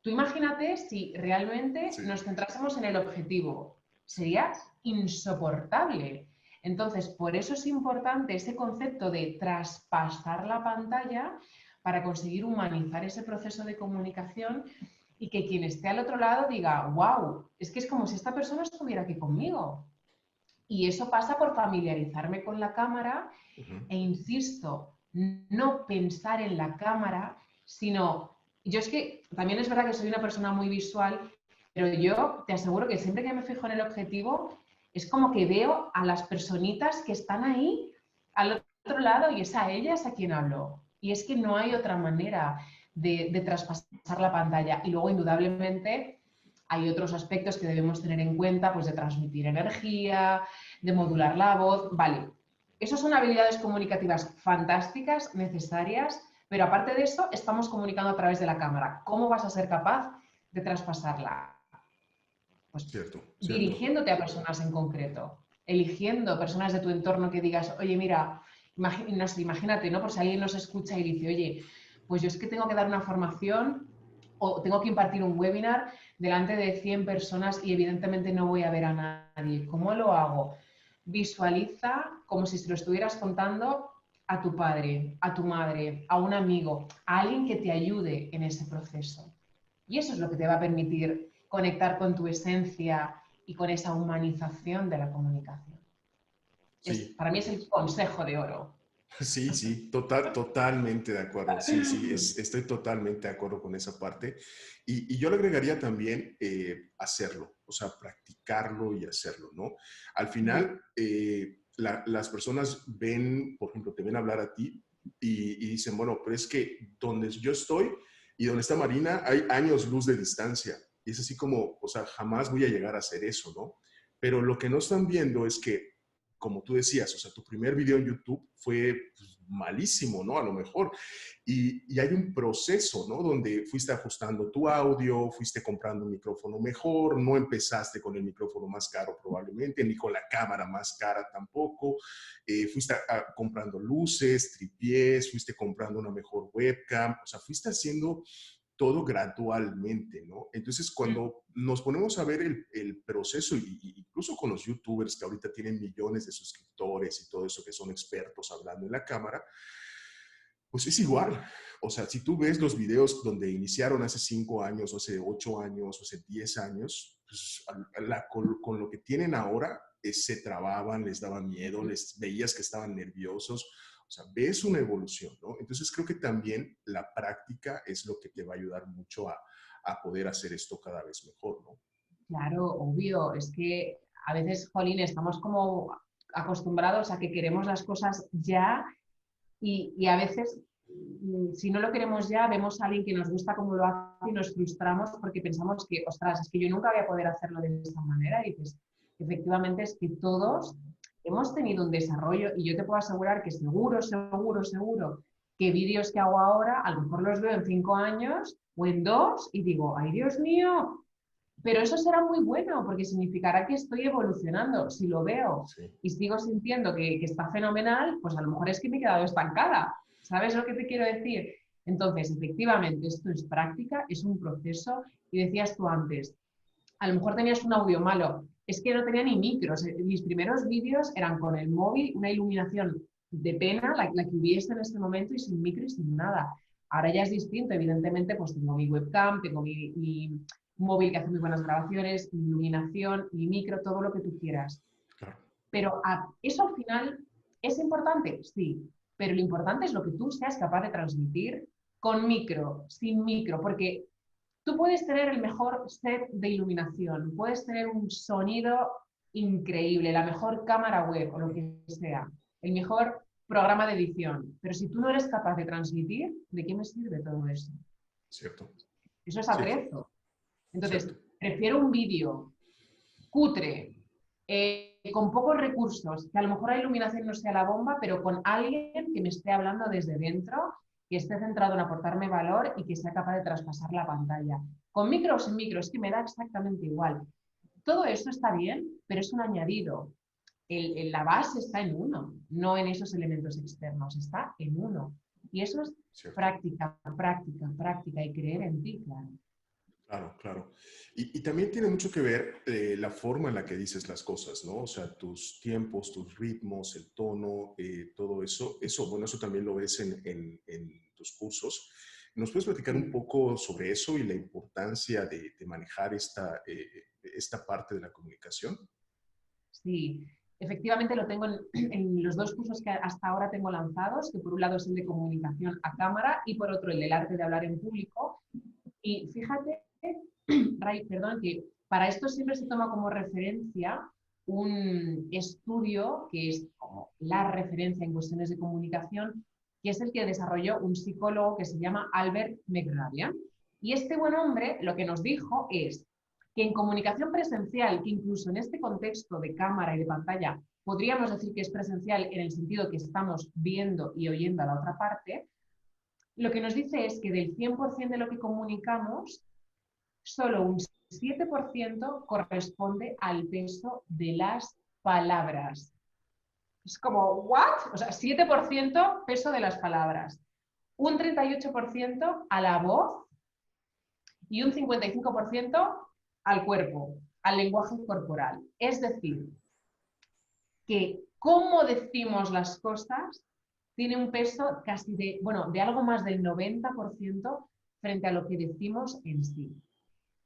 B: tú imagínate si realmente
A: Sí,
B: nos centrásemos en el objetivo,
A: sí,
B: sería insoportable. Entonces, por eso es importante ese concepto de traspasar la pantalla para conseguir humanizar ese proceso de comunicación y que quien esté al otro lado diga, wow, es que es como si esta persona estuviera aquí conmigo. Y eso pasa por familiarizarme con la cámara e insisto, no pensar en la cámara, sino, yo es que también es verdad que soy una persona muy visual, pero yo te aseguro que siempre que me fijo en el objetivo, es como que veo a las personitas que están ahí al otro lado y es a ellas a quien hablo. Y es que no hay otra manera de traspasar la pantalla. Y luego, indudablemente, hay otros aspectos que debemos tener en cuenta, pues de transmitir energía, de modular la voz. Vale, esas son habilidades comunicativas fantásticas, necesarias, pero aparte de eso, estamos comunicando a través de la cámara. ¿Cómo vas a ser capaz de traspasarla? Pues
A: Cierto, cierto.
B: dirigiéndote a personas en concreto, eligiendo personas de tu entorno que digas, oye, mira, no sé, imagínate, ¿no? Por si alguien nos escucha y dice, oye, pues yo es que tengo que dar una formación o tengo que impartir un webinar delante de 100 personas y evidentemente no voy a ver a nadie. ¿Cómo lo hago? Visualiza como si se lo estuvieras contando a tu padre, a tu madre, a un amigo, a alguien que te ayude en ese proceso. Y eso es lo que te va a permitir conectar con tu esencia y con esa humanización de la comunicación.
A: Sí,
B: Para mí es el consejo de oro.
A: sí, sí, totalmente de acuerdo. Sí, sí, estoy totalmente de acuerdo con esa parte. Y yo le agregaría también hacerlo, o sea, practicarlo y hacerlo, ¿no? Al final, las personas ven, por ejemplo, te ven hablar a ti y dicen, bueno, pero es que donde yo estoy y donde está Marina hay años luz de distancia. Y es así como, o sea, jamás voy a llegar a hacer eso, ¿no? Pero lo que no están viendo es que como tú decías, o sea, tu primer video en YouTube fue pues, malísimo, ¿no? A lo mejor. Y hay un proceso, ¿no? Donde fuiste ajustando tu audio, fuiste comprando un micrófono mejor, no empezaste con el micrófono más caro probablemente, ni con la cámara más cara tampoco. Fuiste comprando luces, tripiés, fuiste comprando una mejor webcam, o sea, fuiste haciendo todo gradualmente, ¿no? Entonces, cuando nos ponemos a ver el proceso, y incluso con los youtubers que ahorita tienen millones de suscriptores y todo eso, que son expertos hablando en la cámara, pues es igual. O sea, si tú ves los videos donde iniciaron hace 5 años, o hace 8 años, o hace 10 años, pues con lo que tienen ahora, se trababan, les daba miedo, les veías que estaban nerviosos. O sea, ves una evolución, ¿no? Entonces creo que también la práctica es lo que te va a ayudar mucho a poder hacer esto cada vez mejor, ¿no?
B: Claro, obvio, es que a veces, jolín, estamos como acostumbrados a que queremos las cosas ya y a veces, si no lo queremos ya, vemos a alguien que nos gusta cómo lo hace y nos frustramos porque pensamos que, ostras, es que yo nunca voy a poder hacerlo de esa manera. Y dices, efectivamente es que todos hemos tenido un desarrollo y yo te puedo asegurar que seguro, seguro, seguro que vídeos que hago ahora, a lo mejor los veo en 5 años o en 2 y digo, ay Dios mío, pero eso será muy bueno porque significará que estoy evolucionando. Si lo veo
A: Sí,
B: y sigo sintiendo que está fenomenal, pues a lo mejor es que me he quedado estancada. ¿Sabes lo que te quiero decir? Entonces, efectivamente, esto es práctica, es un proceso. Y decías tú antes, a lo mejor tenías un audio malo. Es que no tenía ni micros. Mis primeros vídeos eran con el móvil, una iluminación de pena, la que hubiese en este momento y sin micro y sin nada. Ahora ya es distinto, evidentemente, pues tengo mi webcam, tengo mi móvil que hace muy buenas grabaciones, mi iluminación, mi micro, todo lo que tú quieras.
A: claro.
B: Pero eso al final es importante, sí, pero lo importante es lo que tú seas capaz de transmitir con micro, sin micro, porque tú puedes tener el mejor set de iluminación, puedes tener un sonido increíble, la mejor cámara web o lo que sea, el mejor programa de edición, pero si tú no eres capaz de transmitir, ¿de qué me sirve todo eso?
A: Cierto,
B: Eso es
A: cierto,
B: atrezo. Entonces,
A: cierto.
B: prefiero un vídeo cutre, con pocos recursos, que a lo mejor la iluminación no sea la bomba, pero con alguien que me esté hablando desde dentro, que esté centrado en aportarme valor y que sea capaz de traspasar la pantalla. Con micro o sin micro, es que me da exactamente igual. Todo eso está bien, pero es un añadido. La base está en uno, no en esos elementos externos, está en uno. Y eso es
A: Cierto.
B: práctica, práctica, práctica y creer en ti, claro.
A: Claro, claro. Y también tiene mucho que ver la forma en la que dices las cosas, ¿no? O sea, tus tiempos, tus ritmos, el tono, todo eso. Eso, bueno, eso también lo ves en tus cursos. ¿Nos puedes platicar un
B: Sí.
A: poco sobre eso y la importancia de manejar esta parte de la comunicación?
B: Sí, efectivamente lo tengo en los dos cursos que hasta ahora tengo lanzados, que por un lado es el de comunicación a cámara y por otro el del arte de hablar en público. Y fíjate, Ray, perdón, que para esto siempre se toma como referencia un estudio que es como la referencia en cuestiones de comunicación, que es el que desarrolló un psicólogo que se llama Albert McRabian. Y este buen hombre lo que nos dijo es que en comunicación presencial, que incluso en este contexto de cámara y de pantalla, podríamos decir que es presencial en el sentido que estamos viendo y oyendo a la otra parte, lo que nos dice es que del 100% de lo que comunicamos, solo un 7% corresponde al peso de las palabras. Es como, ¿what? O sea, 7% peso de las palabras, un 38% a la voz y un 55% al cuerpo, al lenguaje corporal. Es decir, que cómo decimos las cosas tiene un peso casi de, bueno, de algo más del 90% frente a lo que decimos en sí.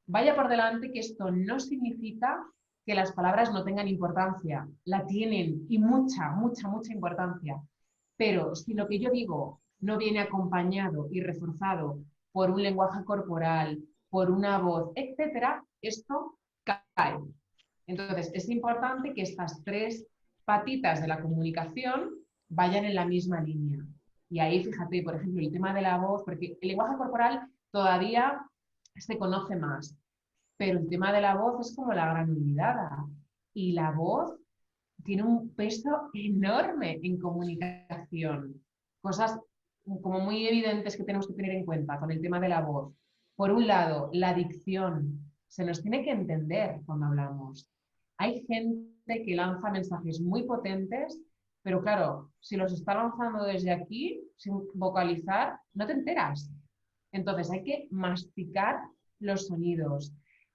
B: Vaya por delante que esto no significa que las palabras no tengan importancia, la tienen y mucha, mucha, mucha importancia. Pero si lo que yo digo no viene acompañado y reforzado por un lenguaje corporal, por una voz, etcétera, esto cae. Entonces, es importante que estas tres patitas de la comunicación vayan en la misma línea. Y ahí, fíjate, por ejemplo, el tema de la voz, porque el lenguaje corporal todavía se conoce más, pero el tema de la voz es como la gran olvidada. Y la voz tiene un peso enorme en comunicación. Cosas como muy evidentes que tenemos que tener en cuenta con el tema de la voz. Por un lado, la dicción. Se nos tiene que entender cuando hablamos. Hay gente que lanza mensajes muy potentes, pero claro, si los está lanzando desde aquí, sin vocalizar, no te enteras. Entonces hay que masticar los sonidos.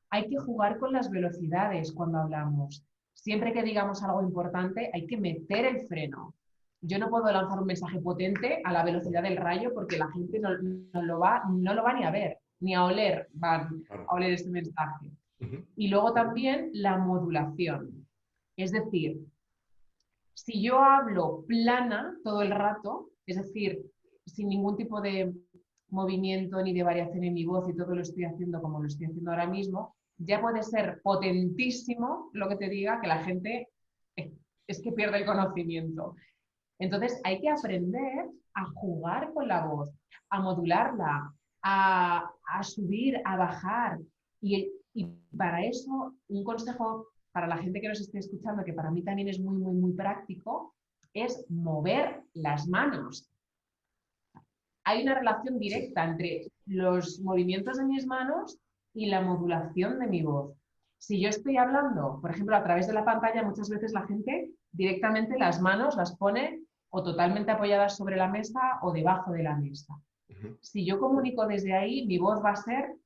B: Hay que jugar con las velocidades cuando hablamos. Siempre que digamos algo importante, hay que meter el freno. Yo no puedo lanzar un mensaje potente a la velocidad del rayo porque la gente no lo va ni a ver, ni a oler, van
A: Claro.
B: a oler este mensaje.
A: Ujú.
B: Y luego también la modulación. Es decir, si yo hablo plana todo el rato, es decir, sin ningún tipo de movimiento ni de variación en mi voz y todo lo estoy haciendo como lo estoy haciendo ahora mismo, ya puede ser potentísimo lo que te diga que la gente es que pierde el conocimiento. Entonces hay que aprender a jugar con la voz, a modularla, a subir, a bajar. Y para eso, un consejo para la gente que nos esté escuchando, que para mí también es muy, muy, muy práctico, es mover las manos. Hay una relación
A: Sí,
B: directa entre los movimientos de mis manos y la modulación de mi voz. Si yo estoy hablando, por ejemplo, a través de la pantalla, muchas veces la gente directamente las manos las pone o totalmente apoyadas sobre la mesa o debajo de la mesa.
A: ujú,
B: Si yo comunico desde ahí, mi voz va a ser
A: claro,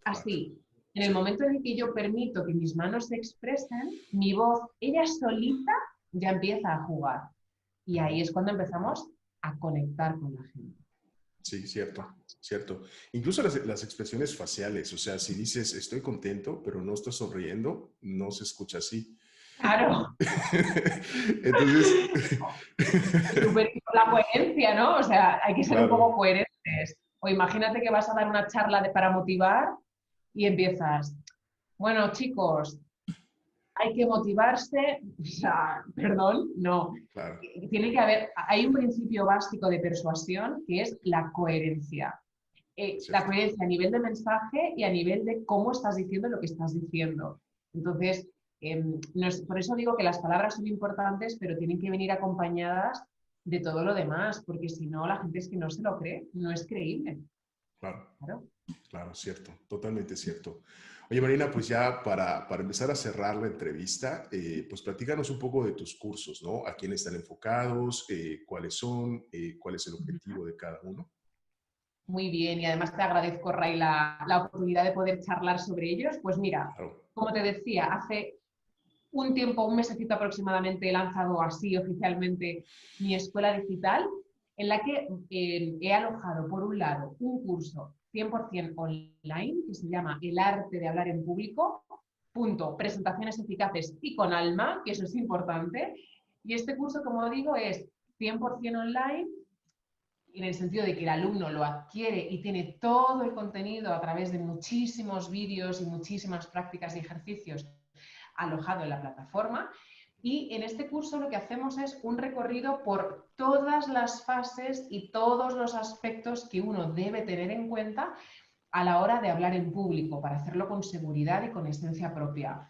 B: así. En el
A: sí.
B: momento en el que yo permito que mis manos se expresen, mi voz, ella solita, ya empieza a jugar. Y
A: Ujú.
B: ahí es cuando empezamos a conectar con la gente.
A: Sí, cierto, cierto. Incluso las expresiones faciales, o sea, si dices estoy contento, pero no estás sonriendo, no se escucha así.
B: Claro,
A: Entonces,
B: súper la coherencia, ¿no? O sea, hay que ser un poco
A: claro,
B: coherentes. O imagínate que vas a dar una charla para motivar y empiezas, bueno, chicos, hay que motivarse, o sea, perdón, no.
A: claro,
B: Tiene que haber, hay un principio básico de persuasión que es la coherencia. La
A: cierto.
B: coherencia a nivel de mensaje y a nivel de cómo estás diciendo lo que estás diciendo. Entonces, por eso digo que las palabras son importantes, pero tienen que venir acompañadas de todo lo demás, porque si no, la gente es que no se lo cree, no es creíble.
A: Claro,
B: Claro.
A: claro, cierto, totalmente cierto. Oye, Marina, pues ya para empezar a cerrar la entrevista, pues platícanos un poco de tus cursos, ¿no? ¿A quién están enfocados? ¿Cuáles son? ¿Cuál es el objetivo de cada uno?
B: Muy bien, y además te agradezco, Ray, la oportunidad de poder charlar sobre ellos. Pues mira,
A: Claro.
B: como te decía, hace un tiempo, un mesecito aproximadamente, he lanzado así oficialmente mi escuela digital, en la que he alojado, por un lado, un curso 100% online que se llama El arte de hablar en público, punto, presentaciones eficaces y con alma, que eso es importante. Y este curso, como digo, es 100% online, en el sentido de que el alumno lo adquiere y tiene todo el contenido a través de muchísimos vídeos y muchísimas prácticas y ejercicios alojado en la plataforma. Y en este curso lo que hacemos es un recorrido por todas las fases y todos los aspectos que uno debe tener en cuenta a la hora de hablar en público, para hacerlo con seguridad y con esencia propia.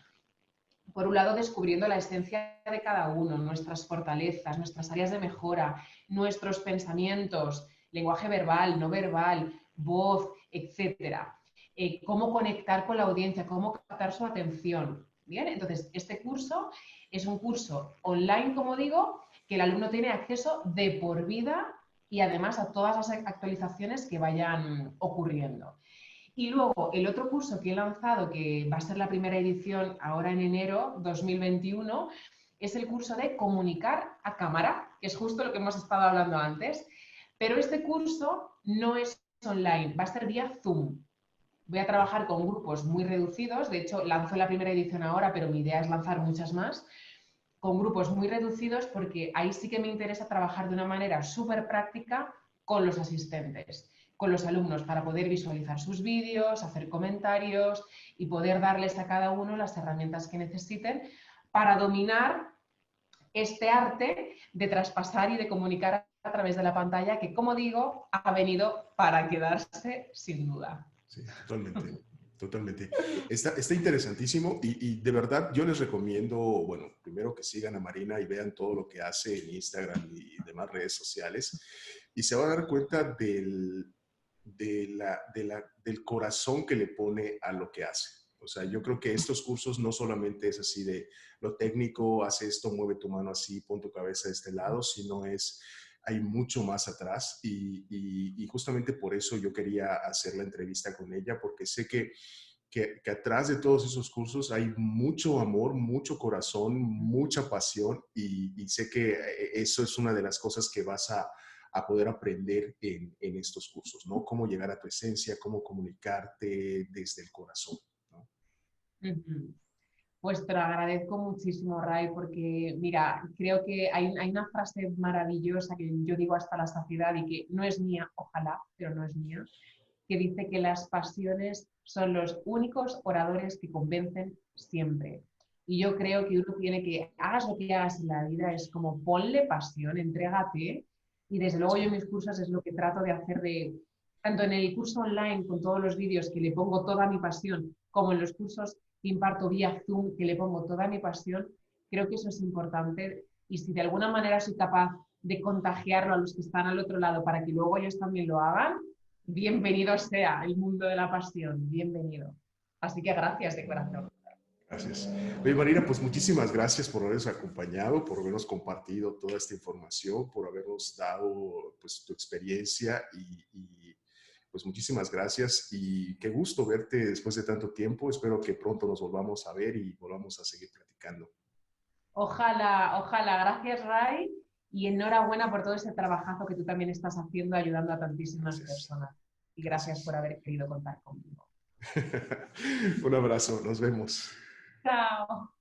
B: Por un lado, descubriendo la esencia de cada uno, nuestras fortalezas, nuestras áreas de mejora, nuestros pensamientos, lenguaje verbal, no verbal, voz, etcétera. Cómo conectar con la audiencia, cómo captar su atención. Bien, entonces este curso es un curso online, como digo, que el alumno tiene acceso de por vida y además a todas las actualizaciones que vayan ocurriendo. Y luego el otro curso que he lanzado, que va a ser la primera edición ahora en enero 2021, es el curso de comunicar a cámara, que es justo lo que hemos estado hablando antes. Pero este curso no es online, va a ser vía Zoom. Voy a trabajar con grupos muy reducidos, de hecho lanzo la primera edición ahora, pero mi idea es lanzar muchas más, con grupos muy reducidos, porque ahí sí que me interesa trabajar de una manera súper práctica con los asistentes, con los alumnos, para poder visualizar sus vídeos, hacer comentarios y poder darles a cada uno las herramientas que necesiten para dominar este arte de traspasar y de comunicar a través de la pantalla, que, como digo, ha venido para quedarse sin duda.
A: Sí, totalmente. Totalmente. Está interesantísimo y de verdad yo les recomiendo, bueno, primero que sigan a Marina y vean todo lo que hace en Instagram y demás redes sociales y se van a dar cuenta del corazón que le pone a lo que hace. O sea, yo creo que estos cursos no solamente es así de lo técnico, hace esto, mueve tu mano así, pon tu cabeza de este lado, sino hay mucho más atrás y justamente por eso yo quería hacer la entrevista con ella, porque sé que atrás de todos esos cursos hay mucho amor, mucho corazón, mucha pasión y sé que eso es una de las cosas que vas a poder aprender en estos cursos, ¿no? Cómo llegar a tu esencia, cómo comunicarte desde el corazón, ¿no?
B: Pues te lo agradezco muchísimo, Ray, porque mira, creo que hay una frase maravillosa que yo digo hasta la saciedad y que no es mía, ojalá, pero no es mía, que dice que las pasiones son los únicos oradores que convencen siempre. Y yo creo que uno tiene que, hagas lo que hagas en la vida, es como ponle pasión, entrégate. Y desde luego yo en mis cursos es lo que trato de hacer, tanto en el curso online con todos los vídeos que le pongo toda mi pasión, como en los cursos que imparto vía Zoom que le pongo toda mi pasión. Creo que eso es importante y si de alguna manera soy capaz de contagiarlo a los que están al otro lado para que luego ellos también lo hagan, bienvenido sea el mundo de la pasión, bienvenido. Así que gracias de corazón.
A: Gracias. Oye, Marina, pues muchísimas gracias por habernos acompañado, por habernos compartido toda esta información, por habernos dado pues tu experiencia pues muchísimas gracias y qué gusto verte después de tanto tiempo. Espero que pronto nos volvamos a ver y volvamos a seguir platicando.
B: Ojalá, ojalá. Gracias, Ray. Y enhorabuena por todo ese trabajazo que tú también estás haciendo ayudando a tantísimas
A: Gracias.
B: personas. Y gracias por
A: Gracias.
B: haber querido contar conmigo.
A: Un abrazo, nos vemos.
B: Chao.